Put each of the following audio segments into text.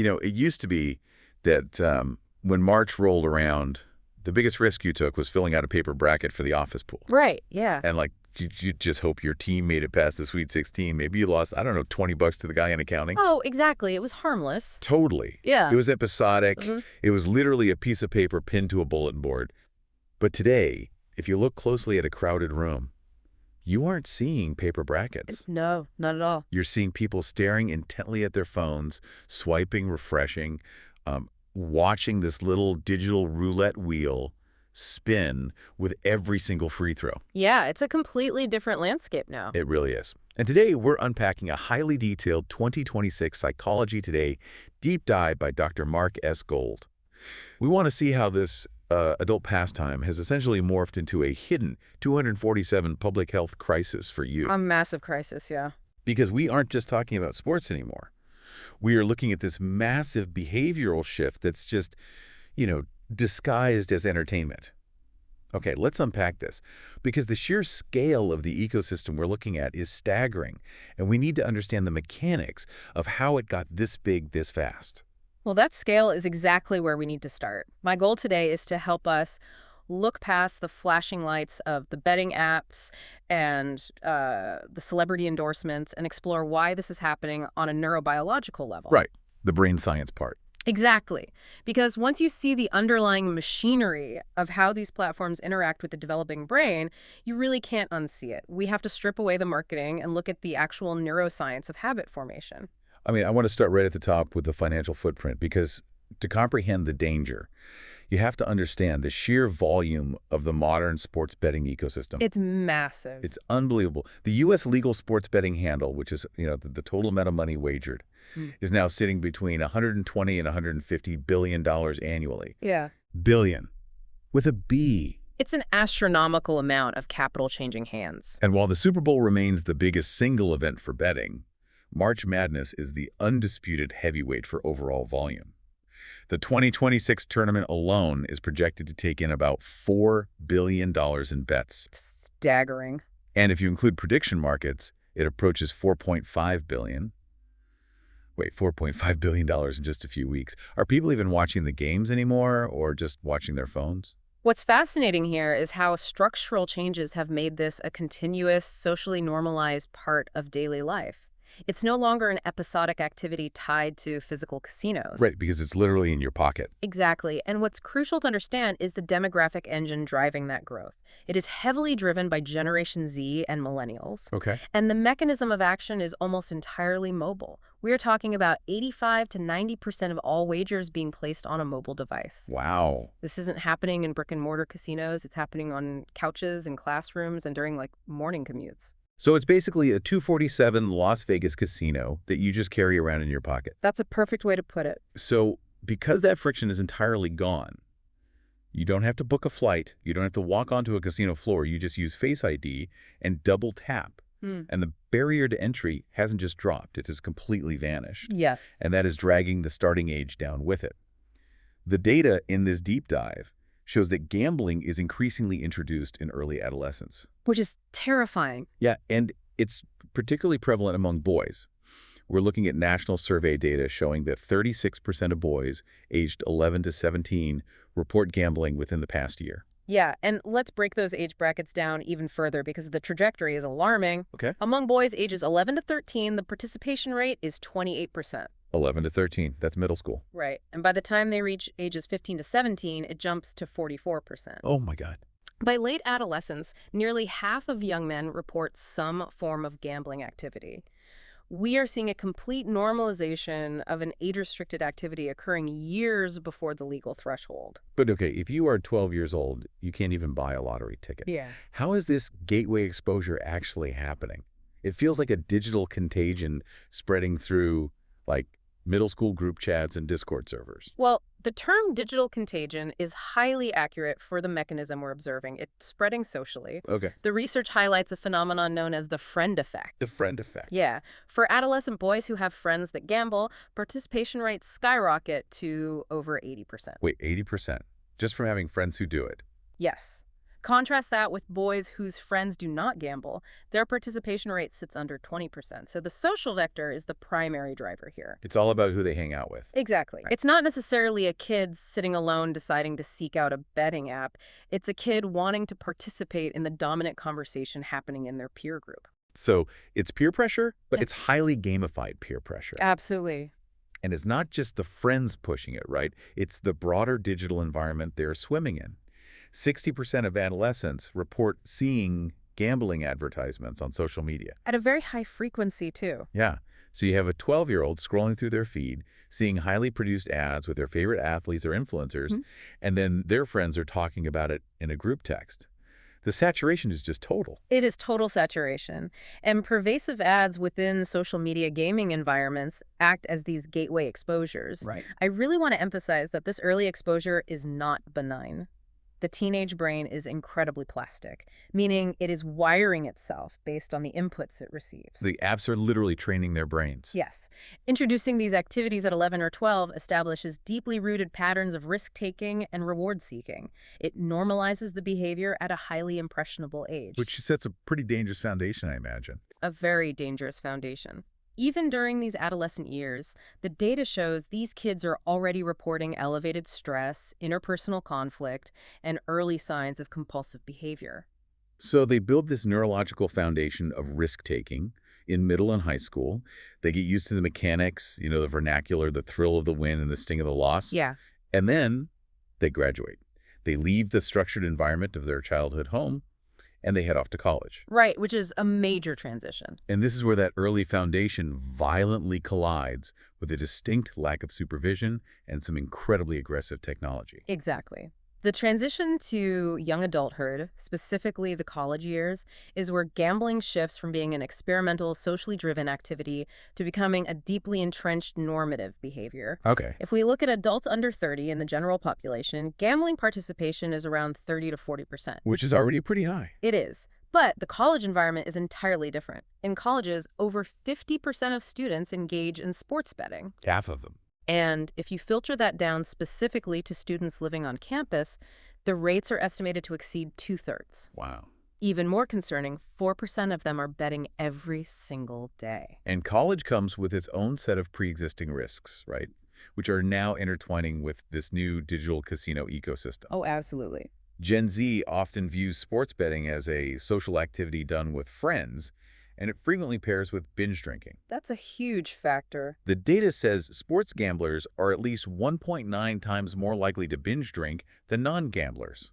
It used to be that when March rolled around, the biggest risk you took was filling out a paper bracket for the office pool. Right, yeah. And you just hope your team made it past the Sweet 16. Maybe you lost, I don't know, $20 to the guy in accounting. Oh, exactly. It was harmless. Totally. Yeah. It was episodic. Mhm. It was literally a piece of paper pinned to a bulletin board. But today, if you look closely at a crowded room, you aren't seeing paper brackets. No, not at all. You're seeing people staring intently at their phones, swiping, refreshing, watching this little digital roulette wheel spin with every single free throw. Yeah, it's a completely different landscape now. It really is. And today we're unpacking a highly detailed 2026 Psychology Today deep dive by Dr. Mark S. Gold. We want to see how this adult pastime has essentially morphed into a hidden 247 public health crisis for you. A massive crisis, yeah. Because we aren't just talking about sports anymore. We are looking at this massive behavioral shift that's just, disguised as entertainment. Okay, let's unpack this, because the sheer scale of the ecosystem we're looking at is staggering, and we need to understand the mechanics of how it got this big this fast. Well, that scale is exactly where we need to start. My goal today is to help us look past the flashing lights of the betting apps and the celebrity endorsements and explore why this is happening on a neurobiological level. Right, the brain science part. Exactly. Because once you see the underlying machinery of how these platforms interact with the developing brain, you really can't unsee it. We have to strip away the marketing and look at the actual neuroscience of habit formation. I want to start right at the top with the financial footprint, because to comprehend the danger, you have to understand the sheer volume of the modern sports betting ecosystem. It's massive. It's unbelievable. The U.S. legal sports betting handle, which is the total amount of money wagered, is now sitting between $120 and $150 billion annually. Yeah. Billion. With a B. It's an astronomical amount of capital changing hands. And while the Super Bowl remains the biggest single event for betting, March Madness is the undisputed heavyweight for overall volume. The 2026 tournament alone is projected to take in about $4 billion in bets. Staggering. And if you include prediction markets, it approaches $4.5 billion. Wait, $4.5 billion in just a few weeks. Are people even watching the games anymore, or just watching their phones? What's fascinating here is how structural changes have made this a continuous, socially normalized part of daily life. It's no longer an episodic activity tied to physical casinos. Right, because it's literally in your pocket. Exactly. And what's crucial to understand is the demographic engine driving that growth. It is heavily driven by Generation Z and millennials. Okay. And the mechanism of action is almost entirely mobile. We're talking about 85 to 90% of all wagers being placed on a mobile device. Wow. This isn't happening in brick-and-mortar casinos. It's happening on couches and classrooms and during, morning commutes. So it's basically a 247 Las Vegas casino that you just carry around in your pocket. That's a perfect way to put it. So because that friction is entirely gone, you don't have to book a flight, you don't have to walk onto a casino floor, you just use Face ID and double tap. And the barrier to entry hasn't just dropped, it has completely vanished. Yes. And that is dragging the starting age down with it. The data in this deep dive shows that gambling is increasingly introduced in early adolescence. Which is terrifying. Yeah, and it's particularly prevalent among boys. We're looking at national survey data showing that 36% of boys aged 11 to 17 report gambling within the past year. Yeah, and let's break those age brackets down even further because the trajectory is alarming. Okay. Among boys ages 11 to 13, the participation rate is 28%. 11 to 13, that's middle school. Right, and by the time they reach ages 15 to 17, it jumps to 44%. Oh my God. By late adolescence, nearly half of young men report some form of gambling activity. We are seeing a complete normalization of an age-restricted activity occurring years before the legal threshold. But okay, if you are 12 years old, you can't even buy a lottery ticket. Yeah. How is this gateway exposure actually happening? It feels like a digital contagion spreading through, middle school group chats and Discord servers. Well, the term digital contagion is highly accurate for the mechanism we're observing. It's spreading socially. Okay. The research highlights a phenomenon known as the friend effect. The friend effect. Yeah. For adolescent boys who have friends that gamble, participation rates skyrocket to over 80%. Wait, 80%? Just from having friends who do it? Yes. Contrast that with boys whose friends do not gamble. Their participation rate sits under 20%. So the social vector is the primary driver here. It's all about who they hang out with. Exactly. It's not necessarily a kid sitting alone deciding to seek out a betting app. It's a kid wanting to participate in the dominant conversation happening in their peer group. So it's peer pressure, but Yeah. it's highly gamified peer pressure. Absolutely. And it's not just the friends pushing it, right? It's the broader digital environment they're swimming in. 60% of adolescents report seeing gambling advertisements on social media. At a very high frequency, too. Yeah. So you have a 12-year-old scrolling through their feed, seeing highly produced ads with their favorite athletes or influencers, and then their friends are talking about it in a group text. The saturation is just total. It is total saturation. And pervasive ads within social media gaming environments act as these gateway exposures. Right. I really want to emphasize that this early exposure is not benign. The teenage brain is incredibly plastic, meaning it is wiring itself based on the inputs it receives. The apps are literally training their brains. Yes. Introducing these activities at 11 or 12 establishes deeply rooted patterns of risk-taking and reward-seeking. It normalizes the behavior at a highly impressionable age. Which sets a pretty dangerous foundation, I imagine. A very dangerous foundation. Even during these adolescent years, the data shows these kids are already reporting elevated stress, interpersonal conflict, and early signs of compulsive behavior. So they build this neurological foundation of risk-taking in middle and high school. They get used to the mechanics, the vernacular, the thrill of the win and the sting of the loss. Yeah. And then they graduate. They leave the structured environment of their childhood home, and they head off to college. Right, which is a major transition. And this is where that early foundation violently collides with a distinct lack of supervision and some incredibly aggressive technology. Exactly. The transition to young adulthood, specifically the college years, is where gambling shifts from being an experimental, socially driven activity to becoming a deeply entrenched normative behavior. Okay. If we look at adults under 30 in the general population, gambling participation is around 30 to 40%. Which is already pretty high. It is. But the college environment is entirely different. In colleges, over 50% of students engage in sports betting. Half of them. And if you filter that down specifically to students living on campus, the rates are estimated to exceed 2/3. Wow. Even more concerning, 4% of them are betting every single day. And college comes with its own set of pre-existing risks, right? Which are now intertwining with this new digital casino ecosystem. Oh, absolutely. Gen Z often views sports betting as a social activity done with friends, and it frequently pairs with binge drinking. That's a huge factor. The data says sports gamblers are at least 1.9 times more likely to binge drink than non-gamblers.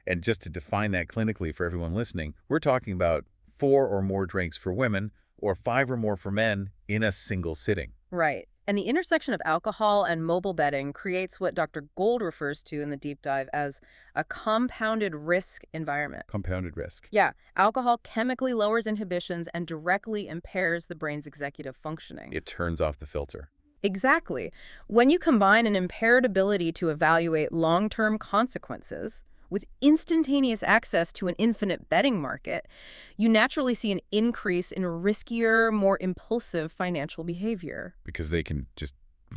And just to define that clinically for everyone listening, we're talking about 4 or more drinks for women or 5 or more for men in a single sitting. Right. And the intersection of alcohol and mobile betting creates what Dr. Gold refers to in the deep dive as a compounded risk environment. Compounded risk. Yeah, alcohol chemically lowers inhibitions and directly impairs the brain's executive functioning. It turns off the filter. Exactly. When you combine an impaired ability to evaluate long-term consequences with instantaneous access to an infinite betting market, you naturally see an increase in riskier, more impulsive financial behavior. Because they can just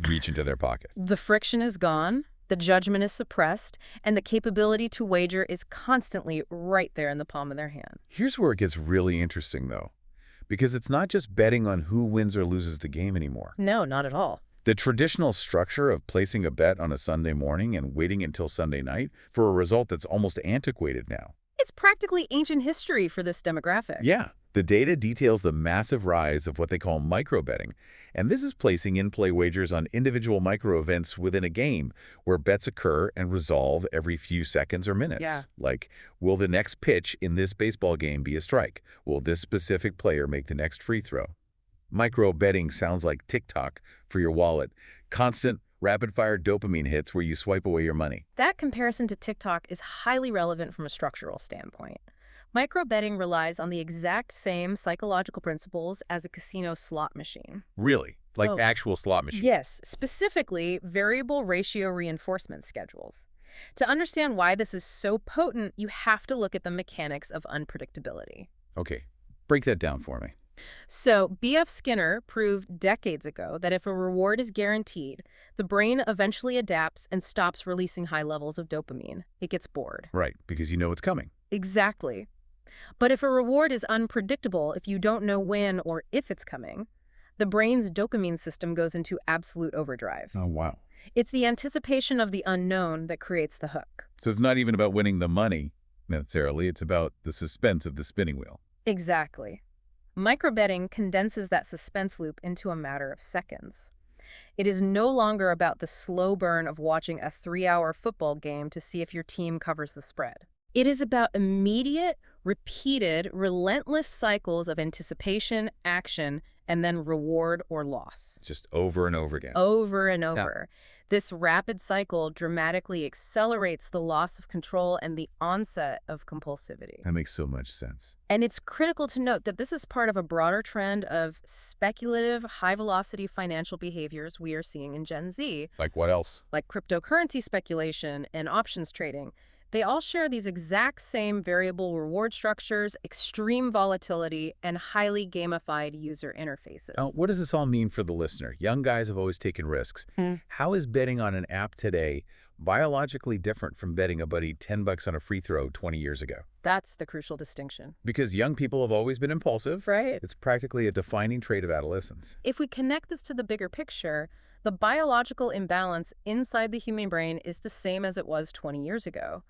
reach into their pocket. The friction is gone, the judgment is suppressed, and the capability to wager is constantly right there in the palm of their hand. Here's where it gets really interesting, though. Because it's not just betting on who wins or loses the game anymore. No, not at all. The traditional structure of placing a bet on a Sunday morning and waiting until Sunday night for a result that's almost antiquated now. It's practically ancient history for this demographic. Yeah, the data details the massive rise of what they call micro-betting, and this is placing in-play wagers on individual micro-events within a game where bets occur and resolve every few seconds or minutes. Yeah. Like, will the next pitch in this baseball game be a strike? Will this specific player make the next free throw? Micro-betting sounds like TikTok for your wallet. Constant, rapid-fire dopamine hits where you swipe away your money. That comparison to TikTok is highly relevant from a structural standpoint. Micro-betting relies on the exact same psychological principles as a casino slot machine. Really? Like Oh. actual slot machines? Yes, specifically variable ratio reinforcement schedules. To understand why this is so potent, you have to look at the mechanics of unpredictability. Okay, break that down for me. So, B.F. Skinner proved decades ago that if a reward is guaranteed, the brain eventually adapts and stops releasing high levels of dopamine. It gets bored. Right, because you know it's coming. Exactly. But if a reward is unpredictable, if you don't know when or if it's coming, the brain's dopamine system goes into absolute overdrive. Oh, wow. It's the anticipation of the unknown that creates the hook. So it's not even about winning the money, necessarily. It's about the suspense of the spinning wheel. Exactly. Microbetting condenses that suspense loop into a matter of seconds. It is no longer about the slow burn of watching a 3-hour football game to see if your team covers the spread. It is about immediate, repeated, relentless cycles of anticipation, action, and then reward or loss. Just over and over again. Over and over. This rapid cycle dramatically accelerates the loss of control and the onset of compulsivity. That makes so much sense. And it's critical to note that this is part of a broader trend of speculative, high-velocity financial behaviors we are seeing in Gen Z, Like what else? like cryptocurrency speculation and options trading. They all share these exact same variable reward structures, extreme volatility, and highly gamified user interfaces. Now, what does this all mean for the listener? Young guys have always taken risks. How is betting on an app today biologically different from betting a buddy $10 on a free throw 20 years ago? That's the crucial distinction. Because young people have always been impulsive. Right. It's practically a defining trait of adolescence. If we connect this to the bigger picture, the biological imbalance inside the human brain is the same as it was 20 years ago.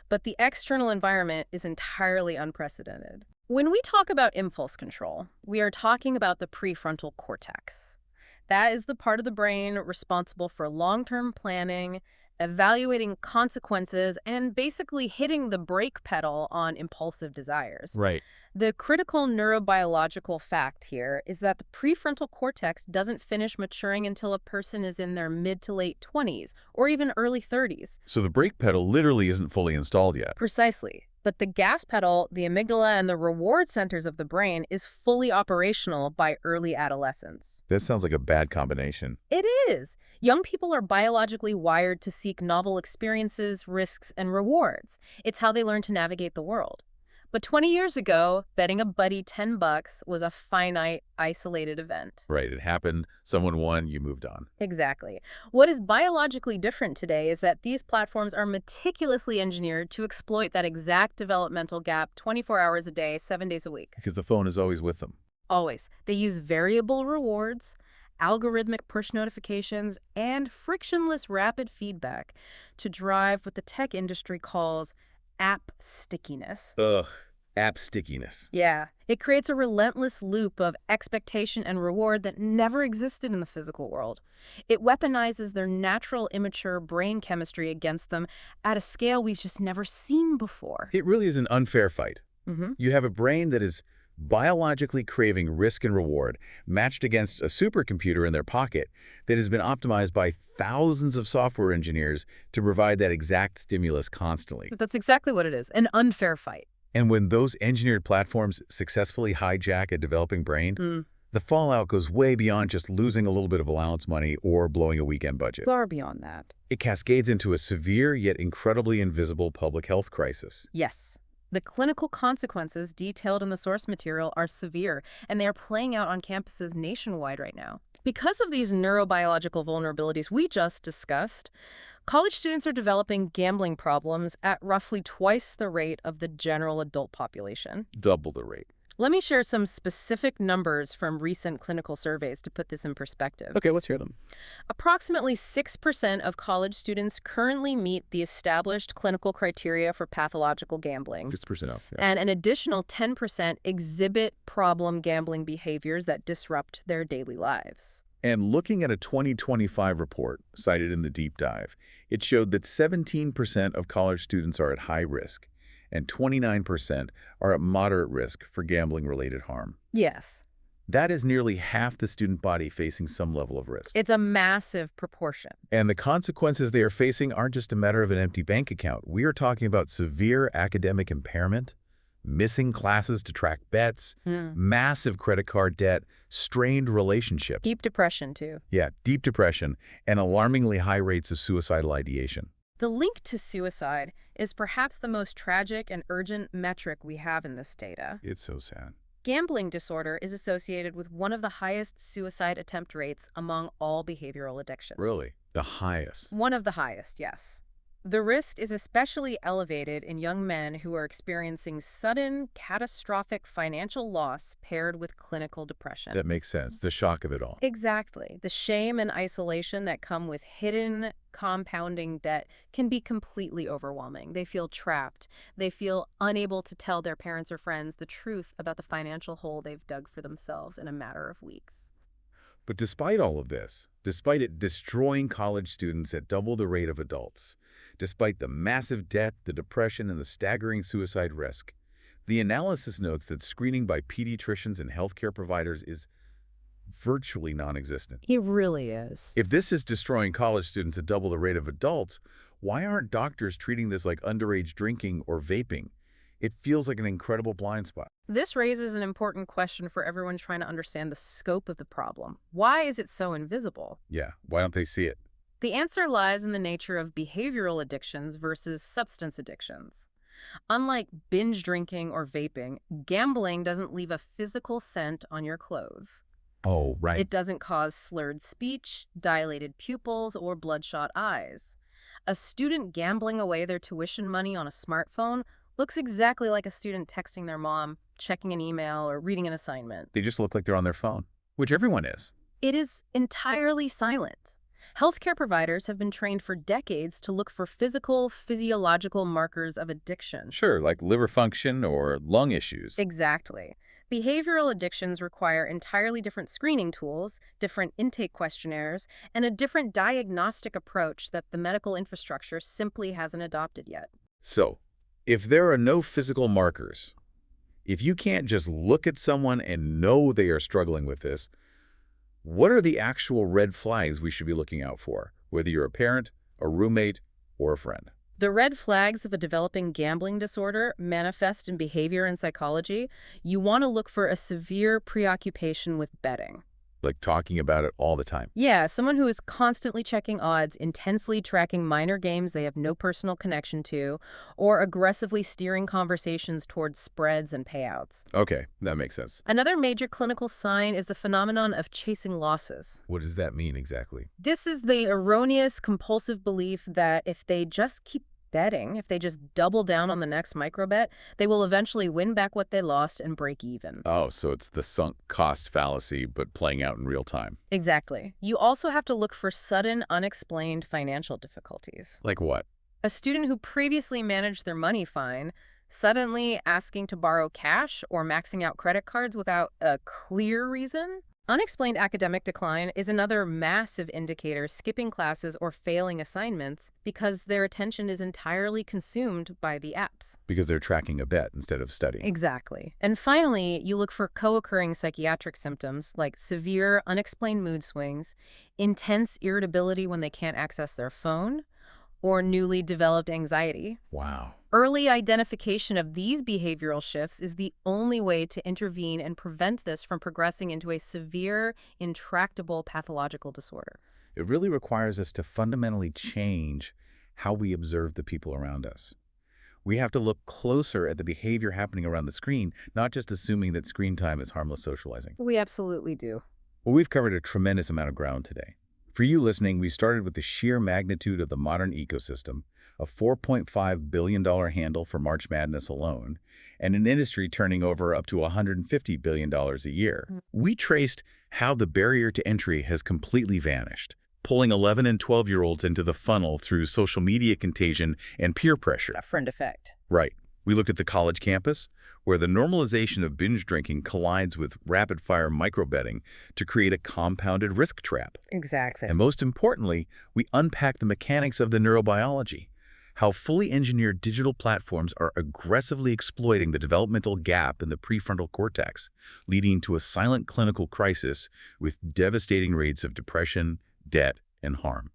But the external environment is entirely unprecedented. When we talk about impulse control, we are talking about the prefrontal cortex. That is the part of the brain responsible for long-term planning, evaluating consequences, and basically hitting the brake pedal on impulsive desires. Right. The critical neurobiological fact here is that the prefrontal cortex doesn't finish maturing until a person is in their mid to late 20s or even early 30s. So the brake pedal literally isn't fully installed yet. Precisely. But the gas pedal, the amygdala, and the reward centers of the brain is fully operational by early adolescence. That sounds like a bad combination. It is. Young people are biologically wired to seek novel experiences, risks, and rewards. It's how they learn to navigate the world. But 20 years ago, betting a buddy $10 was a finite, isolated event. Right. It happened. Someone won. You moved on. Exactly. What is biologically different today is that these platforms are meticulously engineered to exploit that exact developmental gap 24 hours a day, 7 days a week. Because the phone is always with them. Always. They use variable rewards, algorithmic push notifications, and frictionless rapid feedback to drive what the tech industry calls app stickiness. Ugh. App stickiness. Yeah. It creates a relentless loop of expectation and reward that never existed in the physical world. It weaponizes their natural, immature brain chemistry against them at a scale we've just never seen before. It really is an unfair fight. You have a brain that is biologically craving risk and reward matched against a supercomputer in their pocket that has been optimized by thousands of software engineers to provide that exact stimulus constantly. That's exactly what it is, an unfair fight. And when those engineered platforms successfully hijack a developing brain, the fallout goes way beyond just losing a little bit of allowance money or blowing a weekend budget. Far beyond that. It cascades into a severe yet incredibly invisible public health crisis. Yes. The clinical consequences detailed in the source material are severe, and they are playing out on campuses nationwide right now. Because of these neurobiological vulnerabilities we just discussed, college students are developing gambling problems at roughly twice the rate of the general adult population. Double the rate. Let me share some specific numbers from recent clinical surveys to put this in perspective. Okay, let's hear them. Approximately 6% of college students currently meet the established clinical criteria for pathological gambling. 6% off. Yeah. And an additional 10% exhibit problem gambling behaviors that disrupt their daily lives. And looking at a 2025 report cited in the deep dive, it showed that 17% of college students are at high risk, and 29% are at moderate risk for gambling-related harm. Yes. That is nearly half the student body facing some level of risk. It's a massive proportion. And the consequences they are facing aren't just a matter of an empty bank account. We are talking about severe academic impairment, missing classes to track bets, massive credit card debt, strained relationships. Deep depression, too. Yeah, deep depression, and alarmingly high rates of suicidal ideation. The link to suicide is perhaps the most tragic and urgent metric we have in this data. It's so sad. Gambling disorder is associated with one of the highest suicide attempt rates among all behavioral addictions. Really? The highest? One of the highest, yes. The risk is especially elevated in young men who are experiencing sudden, catastrophic financial loss paired with clinical depression. That makes sense. The shock of it all. Exactly. The shame and isolation that come with hidden, compounding debt can be completely overwhelming. They feel trapped. They feel unable to tell their parents or friends the truth about the financial hole they've dug for themselves in a matter of weeks. But despite all of this, despite it destroying college students at double the rate of adults, despite the massive debt, the depression, and the staggering suicide risk, the analysis notes that screening by pediatricians and healthcare providers is virtually non-existent. It really is. If this is destroying college students at double the rate of adults, why aren't doctors treating this like underage drinking or vaping? It feels like an incredible blind spot. This raises an important question for everyone trying to understand the scope of the problem. Why is it so invisible? Yeah, why don't they see it? The answer lies in the nature of behavioral addictions versus substance addictions. Unlike binge drinking or vaping, gambling doesn't leave a physical scent on your clothes. Oh, right. It doesn't cause slurred speech, dilated pupils, or bloodshot eyes. A student gambling away their tuition money on a smartphone looks exactly like a student texting their mom, checking an email, or reading an assignment. They just look like they're on their phone, which everyone is. It is entirely silent. Healthcare providers have been trained for decades to look for physiological markers of addiction. Sure, like liver function or lung issues. Exactly. Behavioral addictions require entirely different screening tools, different intake questionnaires, and a different diagnostic approach that the medical infrastructure simply hasn't adopted yet. So, if there are no physical markers, if you can't just look at someone and know they are struggling with this, what are the actual red flags we should be looking out for, whether you're a parent, a roommate, or a friend? The red flags of a developing gambling disorder manifest in behavior and psychology. You want to look for a severe preoccupation with betting. Like talking about it all the time. Yeah, someone who is constantly checking odds, intensely tracking minor games they have no personal connection to, or aggressively steering conversations towards spreads and payouts. Okay, that makes sense. Another major clinical sign is the phenomenon of chasing losses. What does that mean exactly? This is the erroneous, compulsive belief that if they just keep betting, if they just double down on the next microbet, they will eventually win back what they lost and break even. Oh, so it's the sunk cost fallacy, but playing out in real time. Exactly. You also have to look for sudden, unexplained financial difficulties. Like what? A student who previously managed their money fine, suddenly asking to borrow cash or maxing out credit cards without a clear reason? Unexplained academic decline is another massive indicator, skipping classes or failing assignments because their attention is entirely consumed by the apps. Because they're tracking a bet instead of studying. Exactly. And finally, you look for co-occurring psychiatric symptoms like severe, unexplained mood swings, intense irritability when they can't access their phone, or newly developed anxiety. Wow. Early identification of these behavioral shifts is the only way to intervene and prevent this from progressing into a severe, intractable pathological disorder. It really requires us to fundamentally change how we observe the people around us. We have to look closer at the behavior happening around the screen, not just assuming that screen time is harmless socializing. We absolutely do. Well, we've covered a tremendous amount of ground today. For you listening, we started with the sheer magnitude of the modern ecosystem, a $4.5 billion handle for March Madness alone, and an industry turning over up to $150 billion a year. We traced how the barrier to entry has completely vanished, pulling 11 and 12-year-olds into the funnel through social media contagion and peer pressure. A friend effect. Right. We looked at the college campus, where the normalization of binge drinking collides with rapid-fire microbetting to create a compounded risk trap. Exactly. And most importantly, we unpack the mechanics of the neurobiology, how fully engineered digital platforms are aggressively exploiting the developmental gap in the prefrontal cortex, leading to a silent clinical crisis with devastating rates of depression, debt, and harm.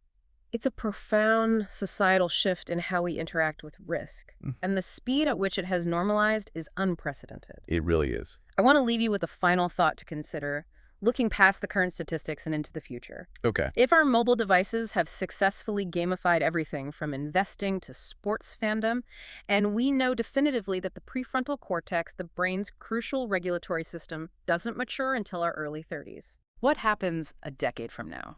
It's a profound societal shift in how we interact with risk, and the speed at which it has normalized is unprecedented. It really is. I want to leave you with a final thought to consider, looking past the current statistics and into the future. Okay. If our mobile devices have successfully gamified everything from investing to sports fandom, and we know definitively that the prefrontal cortex, the brain's crucial regulatory system, doesn't mature until our early 30s, what happens a decade from now?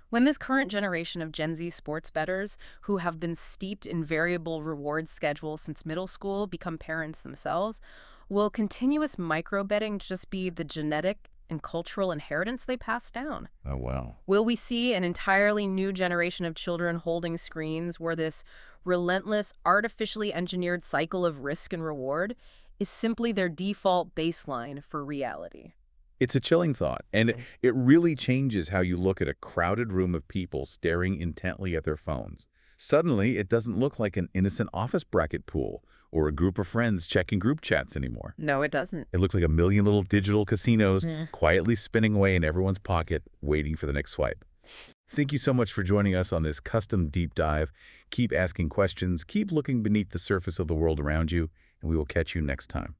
When this current generation of Gen Z sports bettors, who have been steeped in variable reward schedules since middle school, become parents themselves, will continuous micro betting just be the genetic and cultural inheritance they pass down? Oh, wow. Will we see an entirely new generation of children holding screens where this relentless, artificially engineered cycle of risk and reward is simply their default baseline for reality? It's a chilling thought, and it really changes how you look at a crowded room of people staring intently at their phones. Suddenly, it doesn't look like an innocent office bracket pool or a group of friends checking group chats anymore. No, it doesn't. It looks like a million little digital casinos Mm. quietly spinning away in everyone's pocket, waiting for the next swipe. Thank you so much for joining us on this custom deep dive. Keep asking questions, keep looking beneath the surface of the world around you, and we will catch you next time.